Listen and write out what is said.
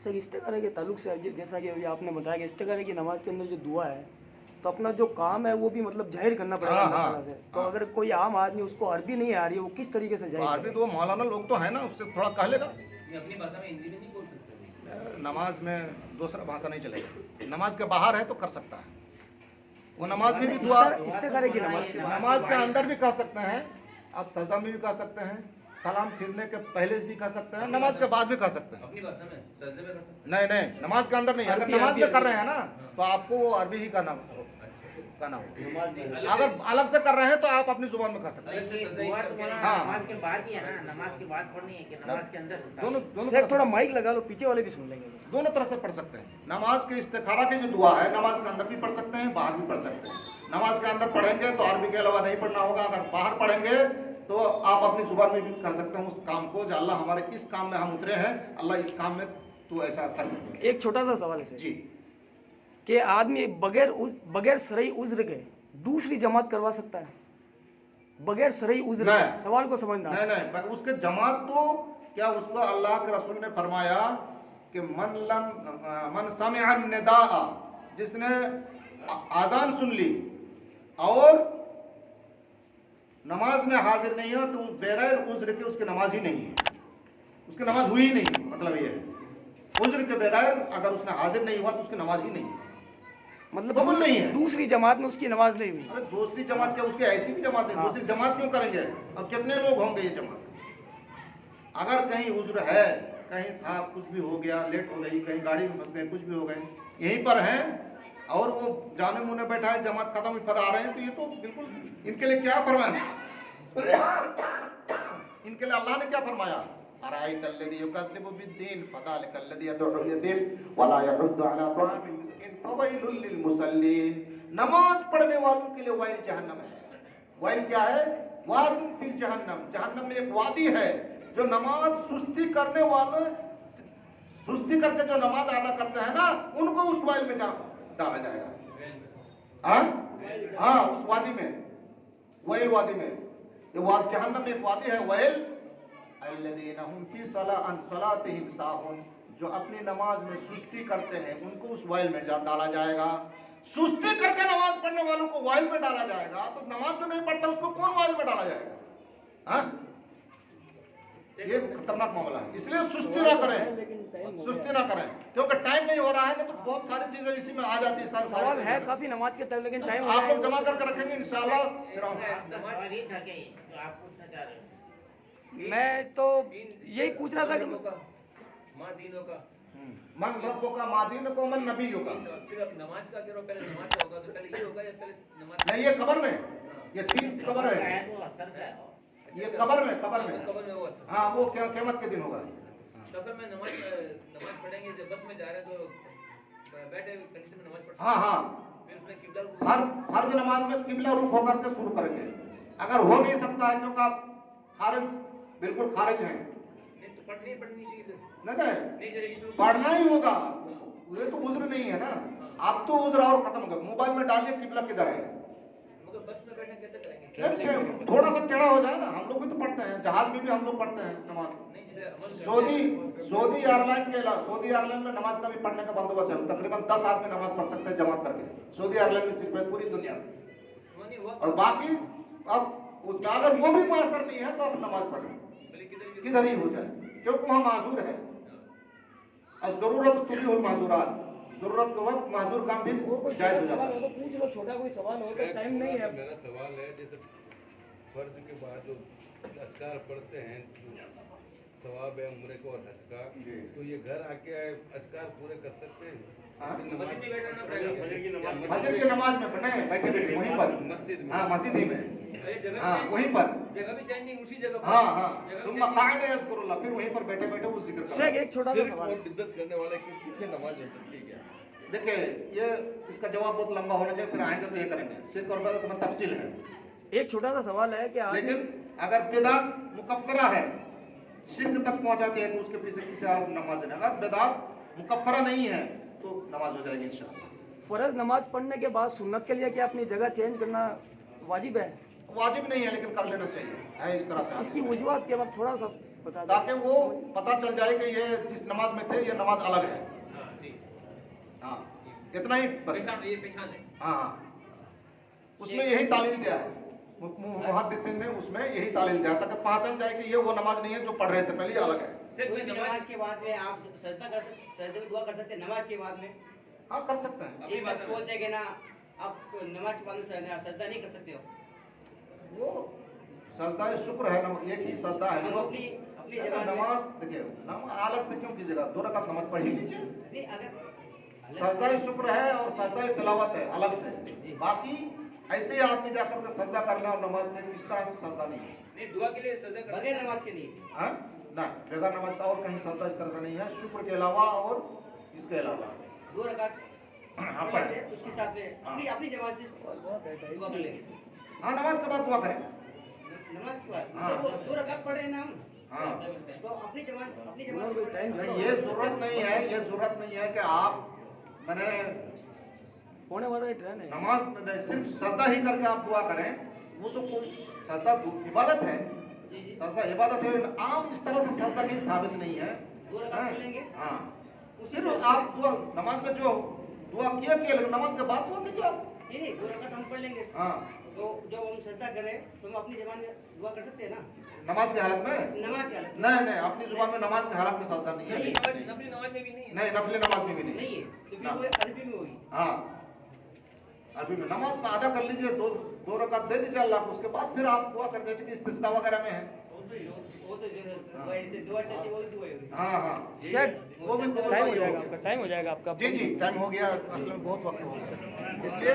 Sir इस्तेखारे के ताल्लुक से जैसा कि अभी आपने बताया कि इस्तेखारे की नमाज के अंदर जो दुआ है तो अपना जो काम है वो भी मतलब जाहिर करना पड़ेगा हाँ, अल्लाह हाँ, ताला से। तो अगर कोई आम आदमी उसको अरबी नहीं आ रही है वो किस तरीके से जाहिर अरबी तो मौलाना लोग तो है ना, उससे थोड़ा कह लेगा। अपनी भाषा में हिंदी में नहीं बोल सकते। नमाज में दूसरा भाषा नहीं चलेगा, नमाज के बाहर है तो कर सकता है वो, नमाज में भी दुआ, इस्तेखारे की नमाज की नमाज के अंदर भी कह सकते हैं आप, सजदा में भी कह सकते हैं, सलाम फिरने के पहले भी कह सकते हैं, नमाज के बाद भी कह सकते हैं। अपनी भाषा में सजदे में कर सकते नहीं नहीं, नमाज के अंदर नहीं, अगर नमाज में कर रहे हैं ना तो आपको वो अरबी ही करना हो। अगर अलग से कर रहे हैं तो आप अपनी जुबान में कर सकते हैं। अलग से सजदा ही दुआ तो करके- मौलाना हाँ। नमाज के बाद ही है ना, नमाज के बाद पढ़नी है कि नमाज के अंदर? दोनों दोनों सर तरह थोड़ा से- माइक लगा लो, पीछे वाले भी सुन लेंगे। दोनों तरह से पढ़ सकते हैं। नमाज के इस्तिखारा की जो दुआ है नमाज के अंदर भी पढ़ सकते हैं, बाहर भी पढ़ सकते हैं। नमाज के अंदर पढ़ेंगे तो अरबी के अलावा नहीं पढ़ना होगा, अगर बाहर पढ़ेंगे तो आप अपनी जुबान में भी कर सकते हैं उस काम को, जो अल्लाह हमारे इस काम में हम उतरे हैं, अल्लाह इस काम में तू ऐसा कर दे। एक छोटा सा सवाल है सर जी, कि आदमी बगैर शरई उज्र के दूसरी जमात करवा सकता है? बगैर शरई उज्र के, नहीं। सवाल को समझना। नहीं नहीं, उसके जमात तो क्या, उसको अल्लाह के रसूल ने फरमाया कि मन समिअ निदा, जिसने आजान सुन ली और नमाज में हाजिर नहीं हो तो बगैर उज्र के उसकी नमाज ही नहीं है, उसकी नमाज हुई ही नहीं, मतलब ये है उज्र के बगैर अगर उसने हाजिर नहीं हुआ तो उसकी नमाज ही नहीं है, मतलब कबूल नहीं है। दूसरी जमात में उसकी नमाज नहीं हुई। अरे दूसरी जमात क्या, उसकी ऐसी भी जमात है, दूसरी जमात क्यों करेंगे? अब कितने लोग होंगे ये जमात? अगर कहीं उज्र है, कहीं था कुछ भी हो गया, लेट हो गई, कहीं गाड़ी में फंस गए, कुछ भी हो गए, यहीं पर हैं और वो जाने मुने बैठा है, जमात खत्म फिर आ रहे हैं, तो ये तो बिल्कुल इनके लिए क्या फरमाया इनके लिए अल्लाह ने क्या फरमाया? अरायतल्लज़ी युकज़्ज़िबु बिद्दीन फ़ज़ालिकल्लज़ी यदउल यतीम वला यहुद्दु अला ता'मिल मिस्कीन फ़वैलुल लिल मुसल्लीन। नमाज पढ़ने वालों के लिए वाइल जहन्नम है। वाइल क्या है? वादिन फिल जहन्नम, जहन्नम में एक वादी है। जो नमाज सुस्ती करने वाले, सुस्ती करके जो नमाज अदा करते हैं ना, उनको उस वाइल में डाला जाएगा। हाँ, उस वादी में, वाइल वादी में, ये वाद जहन्नम में एक वादी है वाइल, अल्लज़ीना हुम फी सलातिहिम साहुन, जो अपनी नमाज में सुस्ती करते हैं उनको उस वाइल में डाला जाएगा। सुस्ती करके नमाज पढ़ने वालों को वाइल में डाला जाएगा, तो नमाज जो नहीं पढ़ता उसको कौन वाइल में डाला जाएगा? हाँ, ये खतरनाक मामला है, इसलिए सुस्ती ना करें, सुस्ती ना करें, क्योंकि टाइम नहीं हो रहा है ना, तो बहुत सारी चीजें इसी में आ जाती है। सवाल है काफी नमाज के तरफ, लेकिन टाइम आप लोग जमा करके रखेंगे इंशाल्लाह। आपका सवाल ये था कि जो आप पूछना चाह रहे हो? मैं तो यही पूछ रहा था कि माँ दीनों का मन रब्बो का मादीन को मन नबी होगा। फिर अब नमाज का करो, पहले नमाज का होगा तो पहले ये होगा या पहले नमाज? नहीं, ये कबर में, ये तीन कबर है, वो असर का है। ये कबर में, कबर में वो हाँ, वो क़यामत के दिन होगा। सफर में नमाज पढ़ेंगे, जब बस में जा रहे हैं तो बैठे कंडीशन में नमाज पढ़ सकते हाँ हाँ, हैं। फिर उसमें किबला फर्ज नमाज में किबला रुख होकर के शुरू करेंगे। अगर हो नहीं सकता है क्योंकि आप खारिज, बिल्कुल खारिज हैं, नहीं तो पढ़नी चाहिए फिर। नहीं जरा इस पढ़ना ही होगा, ये तो उज्र नहीं है ना। आप तो उज्र और खत्म कर, मोबाइल में डालिए किबला किधर है, मगर बस में बैठे कैसे करेंगे? थोड़ा सा टेढ़ा हो जाए ना, हम लोग भी तो पढ़ते हैं, जहाज में भी हम लोग पढ़ते हैं नमाज। नहीं, जैसे अमल सऊदी एयरलाइन में नमाज का भी पढ़ने का बंदोबस्त है, तकरीबन 10 आदमी नमाज पढ़ सकते हैं जमात करके। सऊदी एयरलाइन में सिर्फ है पूरी दुनिया में, वो नहीं हुआ और बाकी अब उसमें अगर वो भी मुयसर नहीं है तो आप नमाज पढ़ें किधर ही हो जाए, क्योंकि वहाँ माजूर है। और जरूरत तुबीहुल माजूरात, जरूरत के वक्त माजूर काम भी वो कोई जायज हो छोटा जाता सवाल है। हो तो पूछ लो, छोटा कोई सवाल हो तो टाइम नहीं है। मेरा सवाल है, जैसे फर्ज के बाद जो अज़कार पढ़ते हैं, सवाब है उम्रे को और हज का, तो ये घर आके अज़कार पूरे कर सकते हैं? हाँ? मस्जिद में बैठना पड़ेगा। फजर की नमाज में पढ़ना है, बैठे बैठे वहीं पर, मस्जिद में? हाँ मस्जिद ही में, अरे जगह हाँ भी वहीं पर, जगह भी चेंज नहीं, उसी जगह पर। हाँ हाँ, जगह तुम भी change कायदे यज़कुरुल्लाह, फिर वहीं पर बैठे बैठे वो जिक्र शेख करो। एक छोटा सा सिर्फ सवाल, और बिद्दत करने वाले के पीछे नमाज हो सकती है क्या? देखिए, ये इसका जवाब बहुत लंबा होना चाहिए, फिर आएंगे तो ये करेंगे, शिर्क और बिदअत में तफसील है। एक छोटा सा सवाल है कि आदमी लेकिन अगर बिदअत मुकफ्फरा है, शिर्क तक पहुंचाती है, तो उसके पीछे किसी हालत में नमाज नहीं। अगर बिदअत मुकफ्फरा नहीं है तो नमाज हो जाएगी इंशाअल्लाह। फर्ज नमाज पढ़ने के बाद सुन्नत के लिए क्या अपनी जगह चेंज करना वाजिब है? वाजिब नहीं है, लेकिन कर लेना चाहिए, है इस तरह से। इसकी वजूहत के बाद थोड़ा सा बता दो। ताकि वो पता चल जाए कि ये जिस नमाज में थे ये नमाज अलग है। हाँ ठीक हाँ, इतना ही बस। पहचान ये पहचान है हाँ हाँ, उसमें यही तालील दिया है मुहद्दिस ने, उसमें यही तालील दिया ताकि पहचान जाए कि ये वो नमाज नहीं है जो पढ़ रहे थे पहले, ये अलग है। सिर्फ कोई भी नमाज नमाज के बाद में आप सजदा कर सकते, सजदे में दुआ कर सकते हैं नमाज के बाद में। हाँ कर सकते हैं। अपनी एक बात शख्स है। बोलते हैं कि ना आप नमाज के बाद में सजदा नहीं कर सकते हो। वो सजदा शुक्र है, एक ही सजदा है हम जो अपनी अपनी अगर जबान में नमाज देखिए नमाज अलग से क्यों कीजिएगा, 2 रकात नमाज पढ़ ही लीजिए। नहीं, अगर सजदा शुक्र है और सजदा तिलावत है अलग से, बाकी ऐसे ही आदमी जाकर के सजदा कर ले और नमाज के इस तरह से सजदा नहीं है। नहीं दुआ के लिए सजदा कर बगैर नमाज के लिए हाँ ना, बगैर नमाज का और कहीं सजदा इस तरह से नहीं है, शुक्र के अलावा और इसके अलावा। 2 रकात हाँ, पढ़ लेते हैं, उसके साथ में अपनी अपनी जबान से दुआ कर लेंगे। हाँ नमाज के बाद दुआ करें। नमाज के बाद हाँ। जैसे वो 2 रकात पढ़ रहे हैं ना हम, हाँ तो अपनी जबान से पढ़ लेंगे। नहीं, ये जरूरत नहीं है, ये जरूरत नहीं है कि आप मैंने होने वाला है ट्रेन है। नमाज सिर्फ सजदा ही करके आप दुआ करें, वो तो कोई सजदा इबादत है, जी जी, सजदा इबादत है। आप इस तरह से सजदा कहीं साबित नहीं है। 2 रकात पढ़ लेंगे। हाँ, उसी फिर से आप दुआ नमाज में जो दुआ किया लेकिन नमाज के बाद सुन लीजिए आप। नहीं नहीं, 2 रकात हम पढ़ लेंगे। हाँ, तो जब हम सजदा कर रहे हैं तो हम अपनी जबान में दुआ कर सकते हैं ना, नमाज की हालत में नमाज की हालत में। नहीं नहीं, अपनी जुबान में नमाज की हालत में सजदा नहीं है। नहीं, नफली नमाज में भी नहीं है नहीं, नफली नमाज में भी नहीं। नहीं है, तो ना। फिर वो अरबी में होगी। हाँ, अभी में नमाज का अदा कर लीजिए, 2 रकात दे दीजिए अल्लाह को, उसके बाद फिर आप दुआ कर, जैसे कि इस्तिस्का वगैरह में है। वो तो जो है वैसे दुआ चलती है, वही दुआ होगी। हाँ हाँ, शायद वो भी टाइम हो जाएगा आपका, टाइम हो जाएगा आपका। जी जी, टाइम हो गया, असल में बहुत वक्त हो गया इसलिए